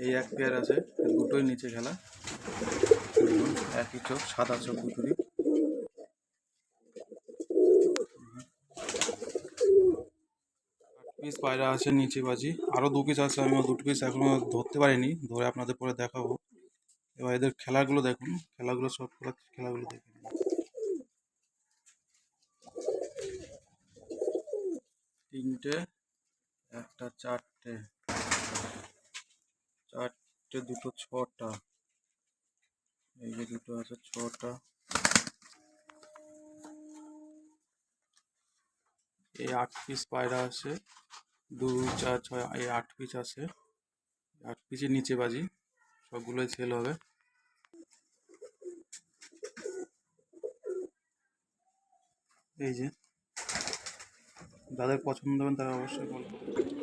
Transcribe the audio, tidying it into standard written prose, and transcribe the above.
এই এক পেয়ার আছে, দুটোই নিচে খেলা, একই চোখ, সাদা চোখ দুটোরই। পিস পায়রা আছে নিচে বাজি, আরো 2 পিস আছে, আমি 2 পিস এখনো ধরতে পারিনি, ধরে আপনাদের পরে দেখাবো। এবার এদের খেলাগুলো দেখুন, খেলাগুলো সব খেলাগুলো দেখে নিন। তিনটে, একটা, চারটে, দুটো, ছটা, এই যে দুটো আছে, ছটা, এই 8 পিস পায়রা আছে, 2, 4, 6, এই 8 পিস আছে, 8 পিসের নিচে বাজি, সবগুলোই সেল হবে। এই যে যাদের পছন্দ হবেন তারা অবশ্যই কল করবেন।